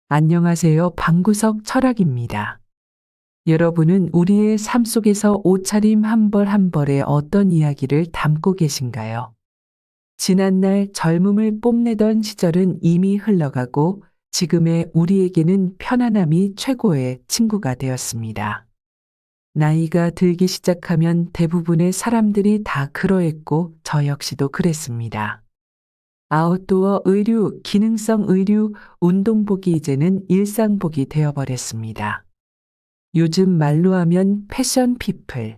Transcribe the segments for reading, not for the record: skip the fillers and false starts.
안녕하세요. 방구석 철학입니다. 여러분은 우리의 삶 속에서 옷차림 한 벌 한 벌에 어떤 이야기를 담고 계신가요? 지난날 젊음을 뽐내던 시절은 이미 흘러가고 지금의 우리에게는 편안함이 최고의 친구가 되었습니다. 나이가 들기 시작하면 대부분의 사람들이 다 그러했고 저 역시도 그랬습니다. 아웃도어 의류, 기능성 의류, 운동복이 이제는 일상복이 되어버렸습니다. 요즘 말로 하면 패션 피플.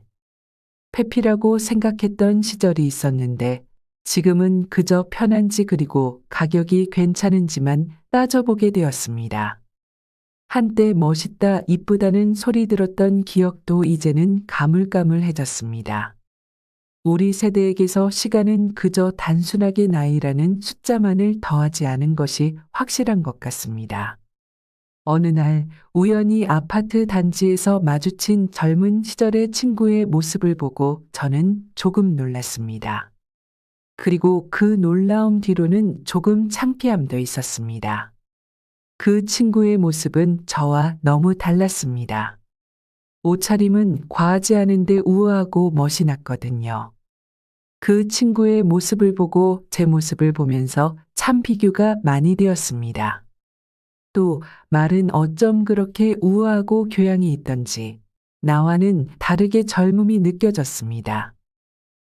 페피라고 생각했던 시절이 있었는데 지금은 그저 편한지 그리고 가격이 괜찮은지만 따져보게 되었습니다. 한때 멋있다, 이쁘다는 소리 들었던 기억도 이제는 가물가물해졌습니다. 우리 세대에게서 시간은 그저 단순하게 나이라는 숫자만을 더하지 않은 것이 확실한 것 같습니다. 어느 날 우연히 아파트 단지에서 마주친 젊은 시절의 친구의 모습을 보고 저는 조금 놀랐습니다. 그리고 그 놀라움 뒤로는 조금 창피함도 있었습니다. 그 친구의 모습은 저와 너무 달랐습니다. 옷차림은 과하지 않은데 우아하고 멋이 났거든요. 그 친구의 모습을 보고 제 모습을 보면서 참 비교가 많이 되었습니다. 또 말은 어쩜 그렇게 우아하고 교양이 있던지 나와는 다르게 젊음이 느껴졌습니다.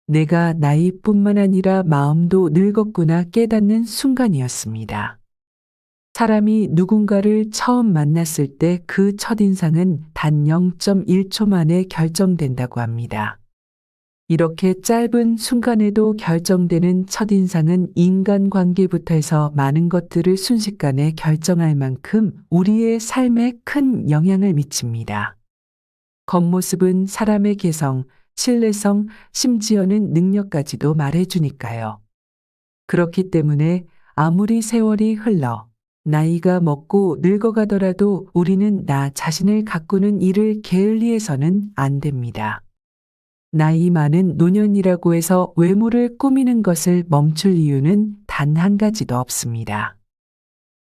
내가 나이뿐만 아니라 마음도 늙었구나 깨닫는 순간이었습니다. 사람이 누군가를 처음 만났을 때 그 첫인상은 단 0.1초 만에 결정된다고 합니다. 이렇게 짧은 순간에도 결정되는 첫인상은 인간관계부터 해서 많은 것들을 순식간에 결정할 만큼 우리의 삶에 큰 영향을 미칩니다. 겉모습은 사람의 개성, 신뢰성, 심지어는 능력까지도 말해주니까요. 그렇기 때문에 아무리 세월이 흘러 나이가 먹고 늙어가더라도 우리는 나 자신을 가꾸는 일을 게을리해서는 안 됩니다. 나이 많은 노년이라고 해서 외모를 꾸미는 것을 멈출 이유는 단 한 가지도 없습니다.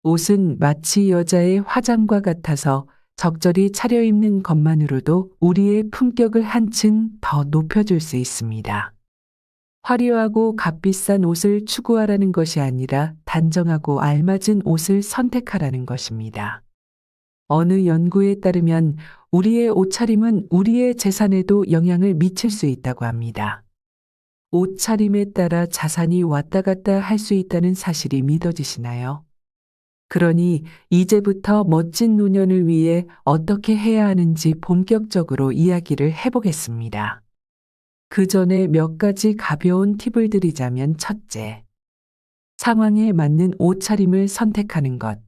옷은 마치 여자의 화장과 같아서 적절히 차려입는 것만으로도 우리의 품격을 한층 더 높여줄 수 있습니다. 화려하고 값비싼 옷을 추구하라는 것이 아니라 단정하고 알맞은 옷을 선택하라는 것입니다. 어느 연구에 따르면 우리의 옷차림은 우리의 재산에도 영향을 미칠 수 있다고 합니다. 옷차림에 따라 자산이 왔다 갔다 할 수 있다는 사실이 믿어지시나요? 그러니 이제부터 멋진 노년을 위해 어떻게 해야 하는지 본격적으로 이야기를 해보겠습니다. 그 전에 몇 가지 가벼운 팁을 드리자면 첫째, 상황에 맞는 옷차림을 선택하는 것.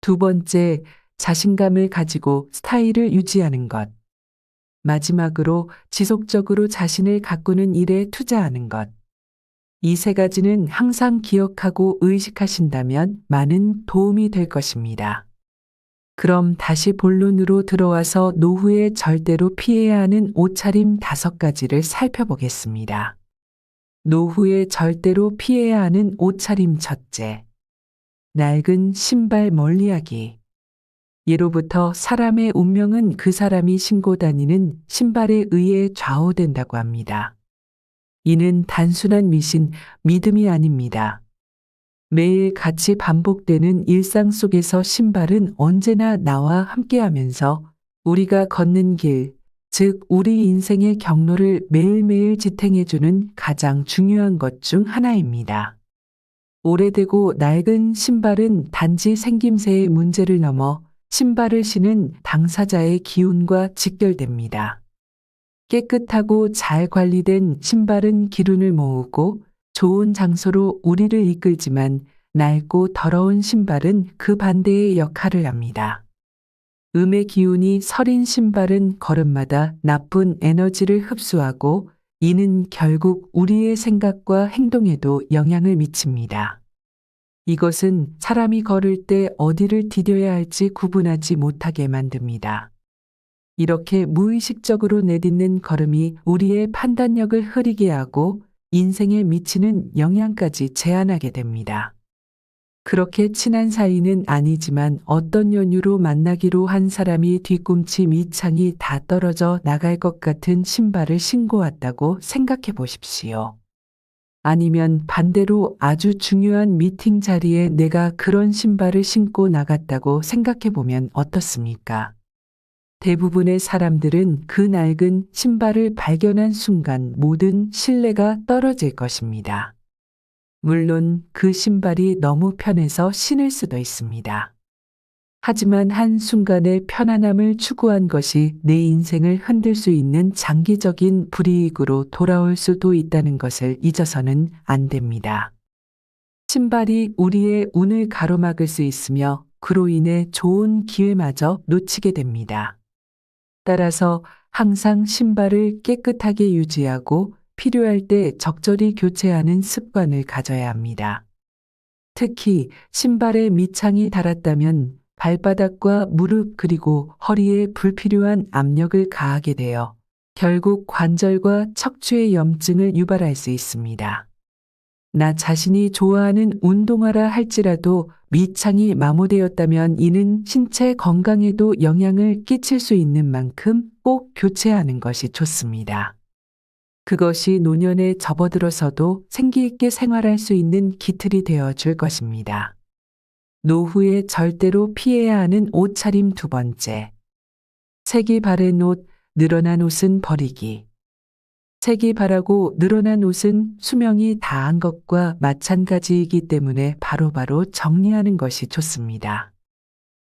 두 번째, 자신감을 가지고 스타일을 유지하는 것. 마지막으로 지속적으로 자신을 가꾸는 일에 투자하는 것. 이 세 가지는 항상 기억하고 의식하신다면 많은 도움이 될 것입니다. 그럼 다시 본론으로 들어와서 노후에 절대로 피해야 하는 옷차림 5가지를 살펴보겠습니다. 노후에 절대로 피해야 하는 옷차림 첫째. 낡은 신발 멀리하기. 예로부터 사람의 운명은 그 사람이 신고 다니는 신발에 의해 좌우된다고 합니다. 이는 단순한 믿음이 아닙니다. 매일 같이 반복되는 일상 속에서 신발은 언제나 나와 함께하면서 우리가 걷는 길, 즉 우리 인생의 경로를 매일매일 지탱해주는 가장 중요한 것 중 하나입니다. 오래되고 낡은 신발은 단지 생김새의 문제를 넘어 신발을 신은 당사자의 기운과 직결됩니다. 깨끗하고 잘 관리된 신발은 기운을 모으고 좋은 장소로 우리를 이끌지만 낡고 더러운 신발은 그 반대의 역할을 합니다. 음의 기운이 서린 신발은 걸음마다 나쁜 에너지를 흡수하고 이는 결국 우리의 생각과 행동에도 영향을 미칩니다. 이것은 사람이 걸을 때 어디를 디뎌야 할지 구분하지 못하게 만듭니다. 이렇게 무의식적으로 내딛는 걸음이 우리의 판단력을 흐리게 하고 인생에 미치는 영향까지 제한하게 됩니다. 그렇게 친한 사이는 아니지만 어떤 연유로 만나기로 한 사람이 뒤꿈치 밑창이 다 떨어져 나갈 것 같은 신발을 신고 왔다고 생각해 보십시오. 아니면 반대로 아주 중요한 미팅 자리에 내가 그런 신발을 신고 나갔다고 생각해 보면 어떻습니까? 대부분의 사람들은 그 낡은 신발을 발견한 순간 모든 신뢰가 떨어질 것입니다. 물론 그 신발이 너무 편해서 신을 수도 있습니다. 하지만 한순간의 편안함을 추구한 것이 내 인생을 흔들 수 있는 장기적인 불이익으로 돌아올 수도 있다는 것을 잊어서는 안 됩니다. 신발이 우리의 운을 가로막을 수 있으며 그로 인해 좋은 기회마저 놓치게 됩니다. 따라서 항상 신발을 깨끗하게 유지하고 필요할 때 적절히 교체하는 습관을 가져야 합니다. 특히 신발에 밑창이 닳았다면 발바닥과 무릎 그리고 허리에 불필요한 압력을 가하게 되어 결국 관절과 척추의 염증을 유발할 수 있습니다. 나 자신이 좋아하는 운동화라 할지라도 밑창이 마모되었다면 이는 신체 건강에도 영향을 끼칠 수 있는 만큼 꼭 교체하는 것이 좋습니다. 그것이 노년에 접어들어서도 생기 있게 생활할 수 있는 기틀이 되어 줄 것입니다. 노후에 절대로 피해야 하는 옷차림 두 번째. 색이 바랜 옷, 늘어난 옷은 버리기. 색이 바라고 늘어난 옷은 수명이 다한 것과 마찬가지이기 때문에 바로바로 정리하는 것이 좋습니다.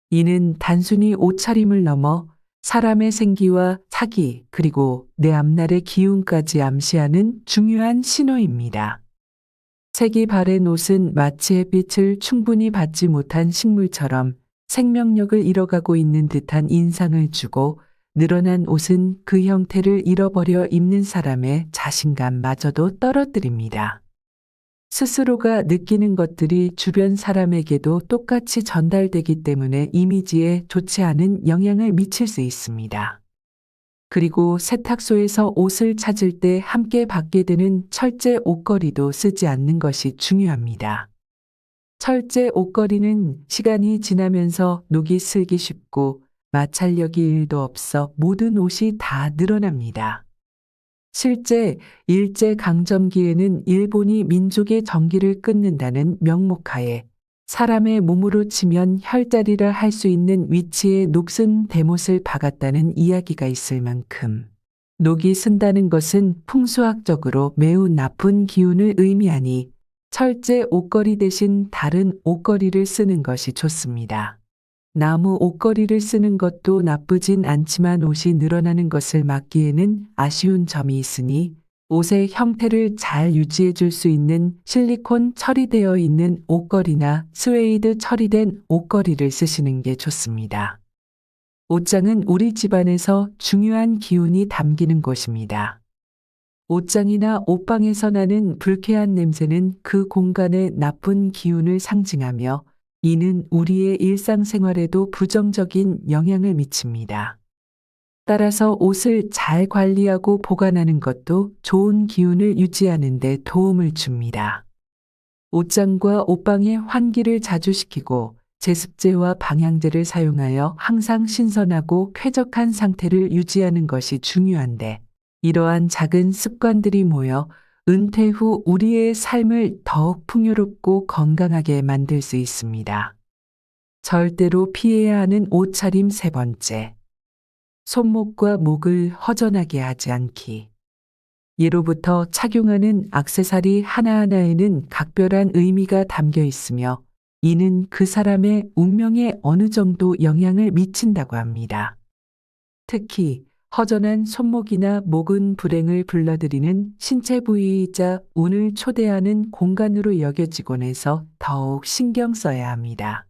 이는 단순히 옷차림을 넘어 사람의 생기와 사기 그리고 내 앞날의 기운까지 암시하는 중요한 신호입니다. 색이 바랜 옷은 마치 햇빛을 충분히 받지 못한 식물처럼 생명력을 잃어가고 있는 듯한 인상을 주고 늘어난 옷은 그 형태를 잃어버려 입는 사람의 자신감마저도 떨어뜨립니다. 스스로가 느끼는 것들이 주변 사람에게도 똑같이 전달되기 때문에 이미지에 좋지 않은 영향을 미칠 수 있습니다. 그리고 세탁소에서 옷을 찾을 때 함께 받게 되는 철제 옷걸이도 쓰지 않는 것이 중요합니다. 철제 옷걸이는 시간이 지나면서 녹이 슬기 쉽고 마찰력이 1도 없어 모든 옷이 다 늘어납니다. 실제 일제강점기에는 일본이 민족의 정기를 끊는다는 명목하에 사람의 몸으로 치면 혈자리라 할 수 있는 위치에 녹슨 대못을 박았다는 이야기가 있을 만큼 녹이 쓴다는 것은 풍수학적으로 매우 나쁜 기운을 의미하니 철제 옷걸이 대신 다른 옷걸이를 쓰는 것이 좋습니다. 나무 옷걸이를 쓰는 것도 나쁘진 않지만 옷이 늘어나는 것을 막기에는 아쉬운 점이 있으니 옷의 형태를 잘 유지해 줄 수 있는 실리콘 처리되어 있는 옷걸이나 스웨이드 처리된 옷걸이를 쓰시는 게 좋습니다. 옷장은 우리 집안에서 중요한 기운이 담기는 곳입니다. 옷장이나 옷방에서 나는 불쾌한 냄새는 그 공간의 나쁜 기운을 상징하며 이는 우리의 일상생활에도 부정적인 영향을 미칩니다. 따라서 옷을 잘 관리하고 보관하는 것도 좋은 기운을 유지하는 데 도움을 줍니다. 옷장과 옷방의 환기를 자주 시키고 제습제와 방향제를 사용하여 항상 신선하고 쾌적한 상태를 유지하는 것이 중요한데 이러한 작은 습관들이 모여 은퇴 후 우리의 삶을 더욱 풍요롭고 건강하게 만들 수 있습니다. 절대로 피해야 하는 옷차림 세 번째. 손목과 목을 허전하게 하지 않기. 예로부터 착용하는 액세서리 하나하나에는 각별한 의미가 담겨 있으며 이는 그 사람의 운명에 어느 정도 영향을 미친다고 합니다. 특히 허전한 손목이나 목은 불행을 불러들이는 신체 부위이자 운을 초대하는 공간으로 여겨지곤 해서 더욱 신경 써야 합니다.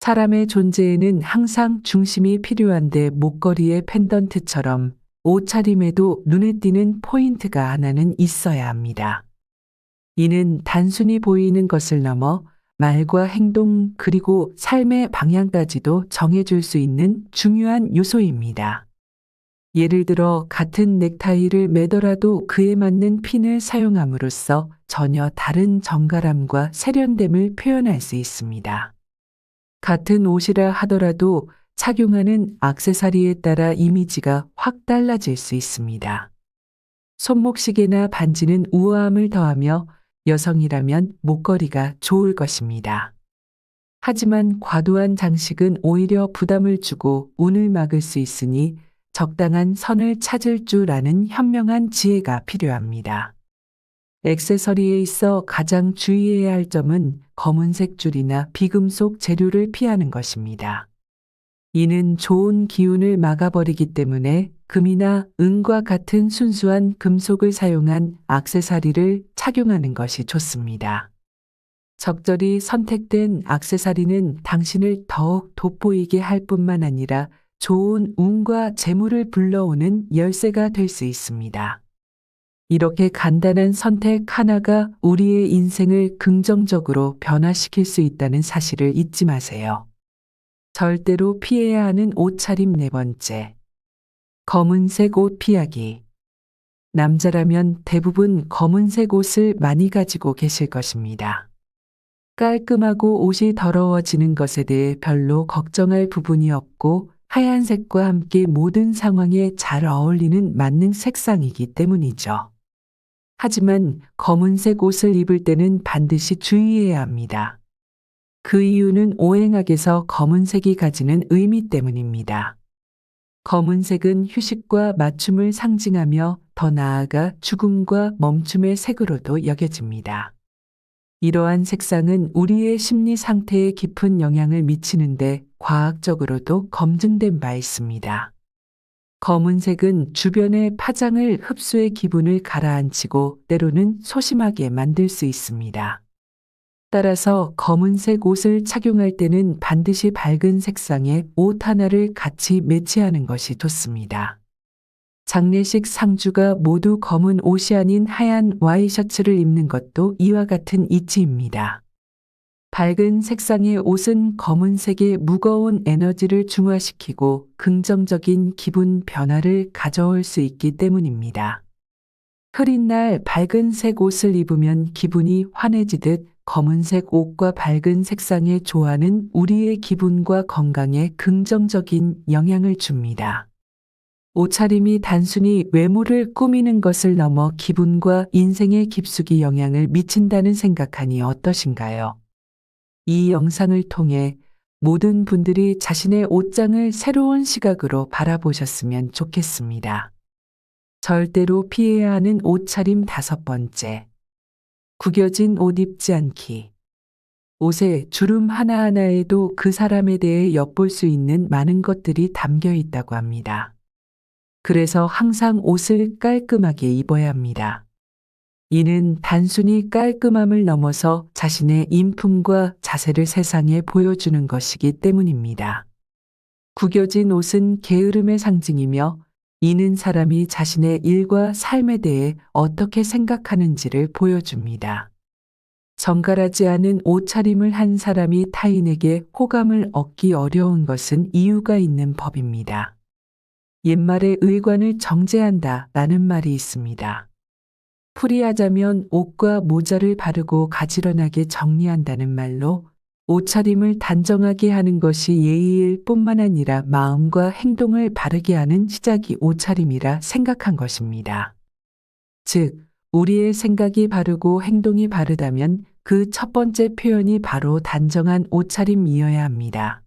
사람의 존재에는 항상 중심이 필요한데 목걸이의 펜던트처럼 옷차림에도 눈에 띄는 포인트가 하나는 있어야 합니다. 이는 단순히 보이는 것을 넘어 말과 행동 그리고 삶의 방향까지도 정해줄 수 있는 중요한 요소입니다. 예를 들어 같은 넥타이를 매더라도 그에 맞는 핀을 사용함으로써 전혀 다른 정갈함과 세련됨을 표현할 수 있습니다. 같은 옷이라 하더라도 착용하는 액세서리에 따라 이미지가 확 달라질 수 있습니다. 손목시계나 반지는 우아함을 더하며 여성이라면 목걸이가 좋을 것입니다. 하지만 과도한 장식은 오히려 부담을 주고 운을 막을 수 있으니 적당한 선을 찾을 줄 아는 현명한 지혜가 필요합니다. 액세서리에 있어 가장 주의해야 할 점은 검은색 줄이나 비금속 재료를 피하는 것입니다. 이는 좋은 기운을 막아버리기 때문에 금이나 은과 같은 순수한 금속을 사용한 액세서리를 착용하는 것이 좋습니다. 적절히 선택된 액세서리는 당신을 더욱 돋보이게 할 뿐만 아니라 좋은 운과 재물을 불러오는 열쇠가 될 수 있습니다. 이렇게 간단한 선택 하나가 우리의 인생을 긍정적으로 변화시킬 수 있다는 사실을 잊지 마세요. 절대로 피해야 하는 옷차림 네 번째. 검은색 옷 피하기. 남자라면 대부분 검은색 옷을 많이 가지고 계실 것입니다. 깔끔하고 옷이 더러워지는 것에 대해 별로 걱정할 부분이 없고 하얀색과 함께 모든 상황에 잘 어울리는 만능 색상이기 때문이죠. 하지만 검은색 옷을 입을 때는 반드시 주의해야 합니다. 그 이유는 오행학에서 검은색이 가지는 의미 때문입니다. 검은색은 휴식과 맞춤을 상징하며 더 나아가 죽음과 멈춤의 색으로도 여겨집니다. 이러한 색상은 우리의 심리 상태에 깊은 영향을 미치는데 과학적으로도 검증된 바 있습니다. 검은색은 주변의 파장을 흡수해 기분을 가라앉히고 때로는 소심하게 만들 수 있습니다. 따라서 검은색 옷을 착용할 때는 반드시 밝은 색상의 옷 하나를 같이 매치하는 것이 좋습니다. 장례식 상주가 모두 검은 옷이 아닌 하얀 와이셔츠를 입는 것도 이와 같은 이치입니다. 밝은 색상의 옷은 검은색의 무거운 에너지를 중화시키고 긍정적인 기분 변화를 가져올 수 있기 때문입니다. 흐린 날 밝은색 옷을 입으면 기분이 환해지듯 검은색 옷과 밝은 색상의 조화는 우리의 기분과 건강에 긍정적인 영향을 줍니다. 옷차림이 단순히 외모를 꾸미는 것을 넘어 기분과 인생에 깊숙이 영향을 미친다는 생각하니 어떠신가요? 이 영상을 통해 모든 분들이 자신의 옷장을 새로운 시각으로 바라보셨으면 좋겠습니다. 절대로 피해야 하는 옷차림 다섯 번째. 구겨진 옷 입지 않기. 옷의 주름 하나하나에도 그 사람에 대해 엿볼 수 있는 많은 것들이 담겨 있다고 합니다. 그래서 항상 옷을 깔끔하게 입어야 합니다. 이는 단순히 깔끔함을 넘어서 자신의 인품과 자세를 세상에 보여주는 것이기 때문입니다. 구겨진 옷은 게으름의 상징이며 이는 사람이 자신의 일과 삶에 대해 어떻게 생각하는지를 보여줍니다. 정갈하지 않은 옷차림을 한 사람이 타인에게 호감을 얻기 어려운 것은 이유가 있는 법입니다. 옛말에 의관을 정제한다 라는 말이 있습니다. 풀이하자면 옷과 모자를 바르고 가지런하게 정리한다는 말로 옷차림을 단정하게 하는 것이 예의일 뿐만 아니라 마음과 행동을 바르게 하는 시작이 옷차림이라 생각한 것입니다. 즉, 우리의 생각이 바르고 행동이 바르다면 그 첫 번째 표현이 바로 단정한 옷차림이어야 합니다.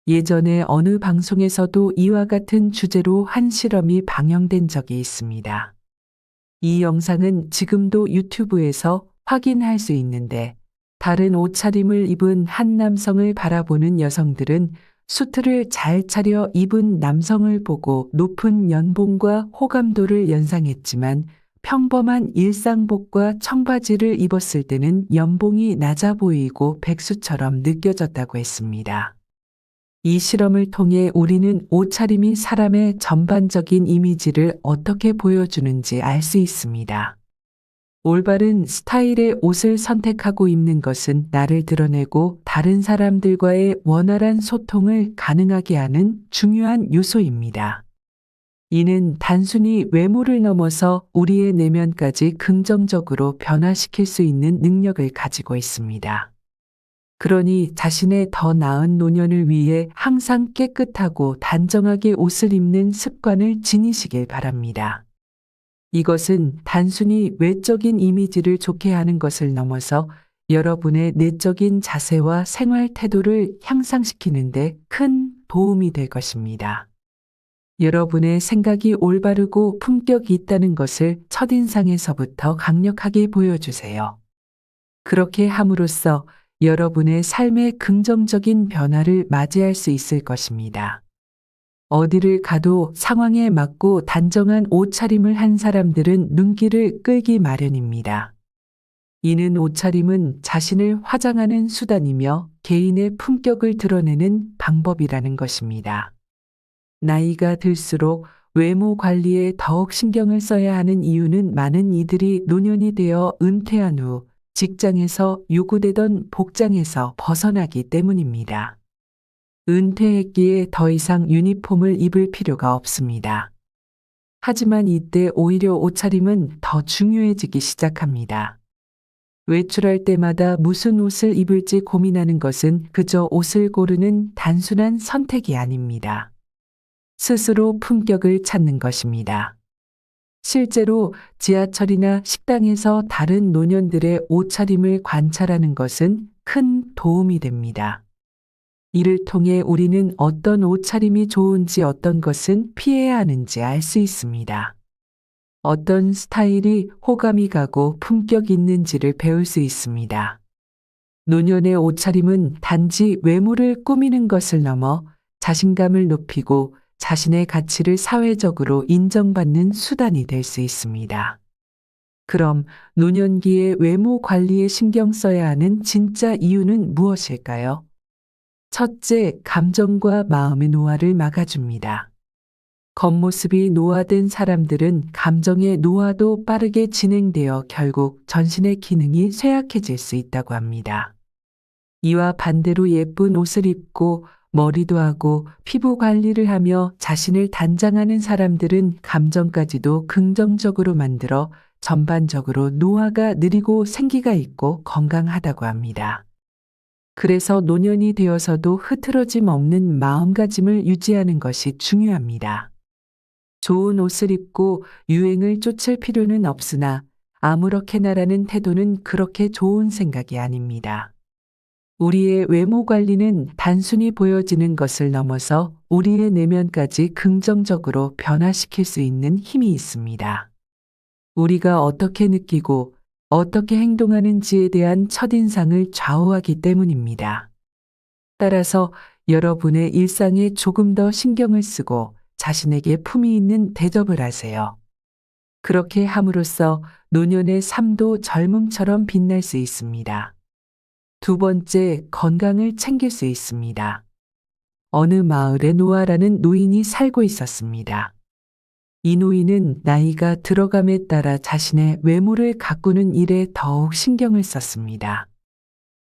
예전에 어느 방송에서도 이와 같은 주제로 한 실험이 방영된 적이 있습니다. 이 영상은 지금도 유튜브에서 확인할 수 있는데 다른 옷차림을 입은 한 남성을 바라보는 여성들은 수트를 잘 차려 입은 남성을 보고 높은 연봉과 호감도를 연상했지만 평범한 일상복과 청바지를 입었을 때는 연봉이 낮아 보이고 백수처럼 느껴졌다고 했습니다. 이 실험을 통해 우리는 옷차림이 사람의 전반적인 이미지를 어떻게 보여주는지 알 수 있습니다. 올바른 스타일의 옷을 선택하고 입는 것은 나를 드러내고 다른 사람들과의 원활한 소통을 가능하게 하는 중요한 요소입니다. 이는 단순히 외모를 넘어서 우리의 내면까지 긍정적으로 변화시킬 수 있는 능력을 가지고 있습니다. 그러니 자신의 더 나은 노년을 위해 항상 깨끗하고 단정하게 옷을 입는 습관을 지니시길 바랍니다. 이것은 단순히 외적인 이미지를 좋게 하는 것을 넘어서 여러분의 내적인 자세와 생활 태도를 향상시키는데 큰 도움이 될 것입니다. 여러분의 생각이 올바르고 품격이 있다는 것을 첫인상에서부터 강력하게 보여주세요. 그렇게 함으로써 여러분의 삶의 긍정적인 변화를 맞이할 수 있을 것입니다. 어디를 가도 상황에 맞고 단정한 옷차림을 한 사람들은 눈길을 끌기 마련입니다. 이는 옷차림은 자신을 화장하는 수단이며 개인의 품격을 드러내는 방법이라는 것입니다. 나이가 들수록 외모 관리에 더욱 신경을 써야 하는 이유는 많은 이들이 노년이 되어 은퇴한 후 직장에서 요구되던 복장에서 벗어나기 때문입니다. 은퇴했기에 더 이상 유니폼을 입을 필요가 없습니다. 하지만 이때 오히려 옷차림은 더 중요해지기 시작합니다. 외출할 때마다 무슨 옷을 입을지 고민하는 것은 그저 옷을 고르는 단순한 선택이 아닙니다. 스스로 품격을 찾는 것입니다. 실제로 지하철이나 식당에서 다른 노년들의 옷차림을 관찰하는 것은 큰 도움이 됩니다. 이를 통해 우리는 어떤 옷차림이 좋은지 어떤 것은 피해야 하는지 알 수 있습니다. 어떤 스타일이 호감이 가고 품격 있는지를 배울 수 있습니다. 노년의 옷차림은 단지 외모를 꾸미는 것을 넘어 자신감을 높이고 자신의 가치를 사회적으로 인정받는 수단이 될 수 있습니다. 그럼 노년기의 외모 관리에 신경 써야 하는 진짜 이유는 무엇일까요? 첫째, 감정과 마음의 노화를 막아줍니다. 겉모습이 노화된 사람들은 감정의 노화도 빠르게 진행되어 결국 전신의 기능이 쇠약해질 수 있다고 합니다. 이와 반대로 예쁜 옷을 입고 머리도 하고 피부 관리를 하며 자신을 단장하는 사람들은 감정까지도 긍정적으로 만들어 전반적으로 노화가 느리고 생기가 있고 건강하다고 합니다. 그래서 노년이 되어서도 흐트러짐 없는 마음가짐을 유지하는 것이 중요합니다. 좋은 옷을 입고 유행을 쫓을 필요는 없으나 아무렇게나라는 태도는 그렇게 좋은 생각이 아닙니다. 우리의 외모 관리는 단순히 보여지는 것을 넘어서 우리의 내면까지 긍정적으로 변화시킬 수 있는 힘이 있습니다. 우리가 어떻게 느끼고 어떻게 행동하는지에 대한 첫인상을 좌우하기 때문입니다. 따라서 여러분의 일상에 조금 더 신경을 쓰고 자신에게 품위 있는 대접을 하세요. 그렇게 함으로써 노년의 삶도 젊음처럼 빛날 수 있습니다. 두 번째, 건강을 챙길 수 있습니다. 어느 마을에 노아라는 노인이 살고 있었습니다. 이 노인은 나이가 들어감에 따라 자신의 외모를 가꾸는 일에 더욱 신경을 썼습니다.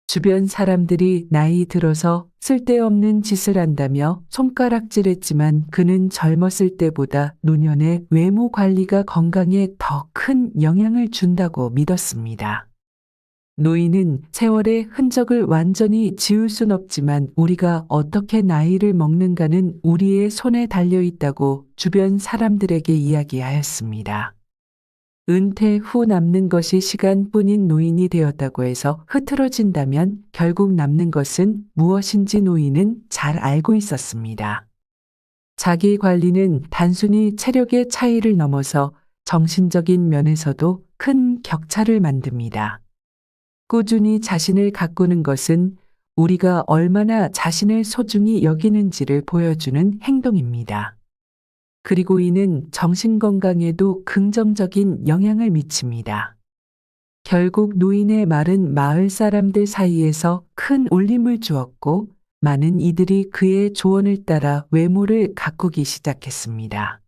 주변 사람들이 나이 들어서 쓸데없는 짓을 한다며 손가락질했지만 그는 젊었을 때보다 노년의 외모 관리가 건강에 더 큰 영향을 준다고 믿었습니다. 노인은 세월의 흔적을 완전히 지울 순 없지만 우리가 어떻게 나이를 먹는가는 우리의 손에 달려 있다고 주변 사람들에게 이야기하였습니다. 은퇴 후 남는 것이 시간뿐인 노인이 되었다고 해서 흐트러진다면 결국 남는 것은 무엇인지 노인은 잘 알고 있었습니다. 자기 관리는 단순히 체력의 차이를 넘어서 정신적인 면에서도 큰 격차를 만듭니다. 꾸준히 자신을 가꾸는 것은 우리가 얼마나 자신을 소중히 여기는지를 보여주는 행동입니다. 그리고 이는 정신건강에도 긍정적인 영향을 미칩니다. 결국 노인의 말은 마을 사람들 사이에서 큰 울림을 주었고 많은 이들이 그의 조언을 따라 외모를 가꾸기 시작했습니다.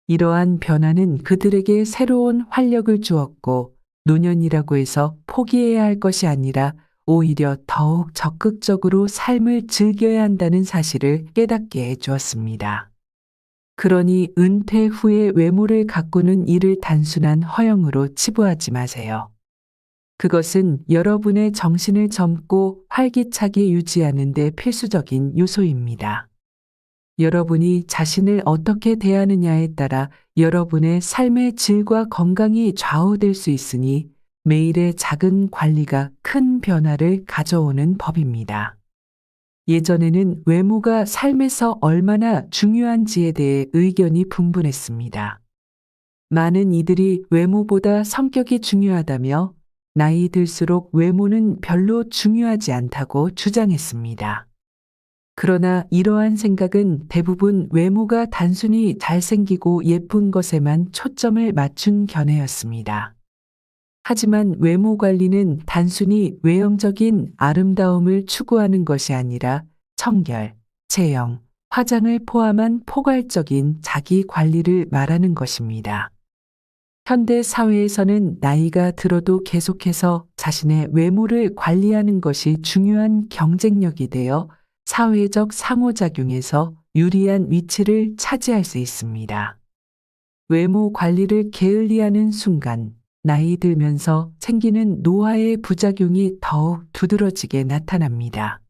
이러한 변화는 그들에게 새로운 활력을 주었고 노년이라고 해서 포기해야 할 것이 아니라 오히려 더욱 적극적으로 삶을 즐겨야 한다는 사실을 깨닫게 해주었습니다. 그러니 은퇴 후에 외모를 가꾸는 일을 단순한 허영으로 치부하지 마세요. 그것은 여러분의 정신을 젊고 활기차게 유지하는 데 필수적인 요소입니다. 여러분이 자신을 어떻게 대하느냐에 따라 여러분의 삶의 질과 건강이 좌우될 수 있으니 매일의 작은 관리가 큰 변화를 가져오는 법입니다. 예전에는 외모가 삶에서 얼마나 중요한지에 대해 의견이 분분했습니다. 많은 이들이 외모보다 성격이 중요하다며 나이 들수록 외모는 별로 중요하지 않다고 주장했습니다. 그러나 이러한 생각은 대부분 외모가 단순히 잘생기고 예쁜 것에만 초점을 맞춘 견해였습니다. 하지만 외모 관리는 단순히 외형적인 아름다움을 추구하는 것이 아니라 청결, 체형, 화장을 포함한 포괄적인 자기 관리를 말하는 것입니다. 현대 사회에서는 나이가 들어도 계속해서 자신의 외모를 관리하는 것이 중요한 경쟁력이 되어 사회적 상호작용에서 유리한 위치를 차지할 수 있습니다. 외모 관리를 게을리하는 순간 나이 들면서 생기는 노화의 부작용이 더욱 두드러지게 나타납니다.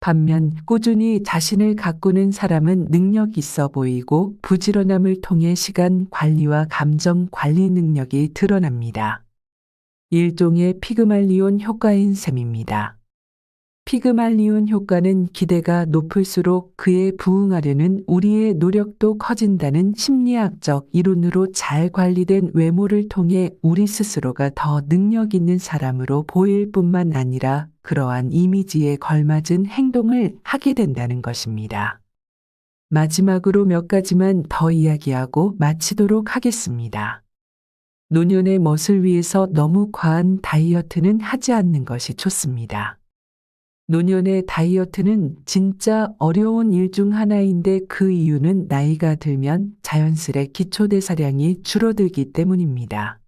반면 꾸준히 자신을 가꾸는 사람은 능력 있어 보이고 부지런함을 통해 시간 관리와 감정 관리 능력이 드러납니다. 일종의 피그말리온 효과인 셈입니다. 피그말리온 효과는 기대가 높을수록 그에 부응하려는 우리의 노력도 커진다는 심리학적 이론으로 잘 관리된 외모를 통해 우리 스스로가 더 능력 있는 사람으로 보일 뿐만 아니라 그러한 이미지에 걸맞은 행동을 하게 된다는 것입니다. 마지막으로 몇 가지만 더 이야기하고 마치도록 하겠습니다. 노년의 멋을 위해서 너무 과한 다이어트는 하지 않는 것이 좋습니다. 노년의 다이어트는 진짜 어려운 일 중 하나인데 그 이유는 나이가 들면 자연스레 기초대사량이 줄어들기 때문입니다.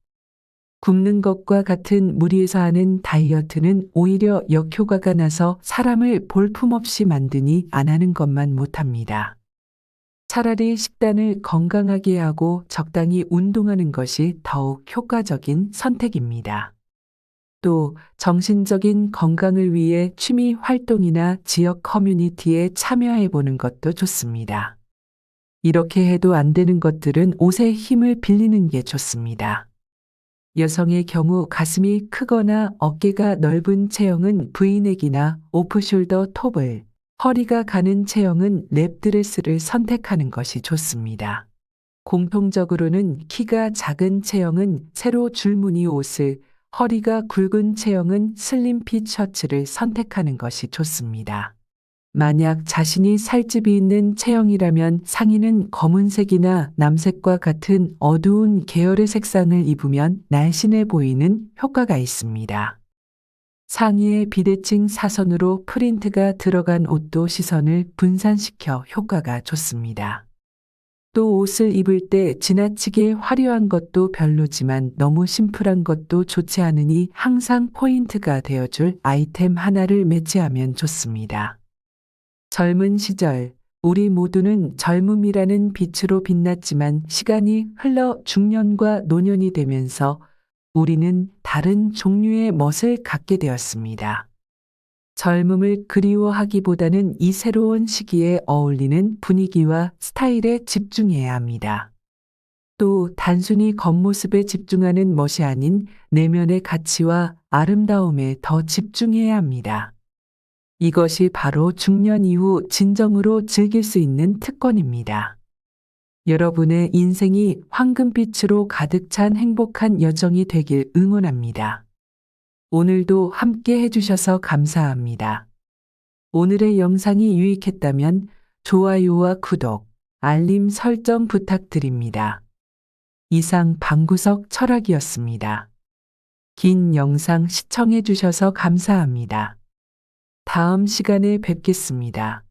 굶는 것과 같은 무리해서 하는 다이어트는 오히려 역효과가 나서 사람을 볼품없이 만드니 안 하는 것만 못합니다. 차라리 식단을 건강하게 하고 적당히 운동하는 것이 더욱 효과적인 선택입니다. 또 정신적인 건강을 위해 취미 활동이나 지역 커뮤니티에 참여해 보는 것도 좋습니다. 이렇게 해도 안 되는 것들은 옷의 힘을 빌리는 게 좋습니다. 여성의 경우 가슴이 크거나 어깨가 넓은 체형은 브이넥이나 오프숄더 톱을, 허리가 가는 체형은 랩드레스를 선택하는 것이 좋습니다. 공통적으로는 키가 작은 체형은 세로 줄무늬 옷을, 허리가 굵은 체형은 슬림핏 셔츠를 선택하는 것이 좋습니다. 만약 자신이 살집이 있는 체형이라면 상의는 검은색이나 남색과 같은 어두운 계열의 색상을 입으면 날씬해 보이는 효과가 있습니다. 상의에 비대칭 사선으로 프린트가 들어간 옷도 시선을 분산시켜 효과가 좋습니다. 또 옷을 입을 때 지나치게 화려한 것도 별로지만 너무 심플한 것도 좋지 않으니 항상 포인트가 되어줄 아이템 하나를 매치하면 좋습니다. 젊은 시절, 우리 모두는 젊음이라는 빛으로 빛났지만 시간이 흘러 중년과 노년이 되면서 우리는 다른 종류의 멋을 갖게 되었습니다. 젊음을 그리워하기보다는 이 새로운 시기에 어울리는 분위기와 스타일에 집중해야 합니다. 또 단순히 겉모습에 집중하는 멋이 아닌 내면의 가치와 아름다움에 더 집중해야 합니다. 이것이 바로 중년 이후 진정으로 즐길 수 있는 특권입니다. 여러분의 인생이 황금빛으로 가득 찬 행복한 여정이 되길 응원합니다. 오늘도 함께 해주셔서 감사합니다. 오늘의 영상이 유익했다면 좋아요와 구독, 알림 설정 부탁드립니다. 이상 방구석 철학이었습니다. 긴 영상 시청해주셔서 감사합니다. 다음 시간에 뵙겠습니다.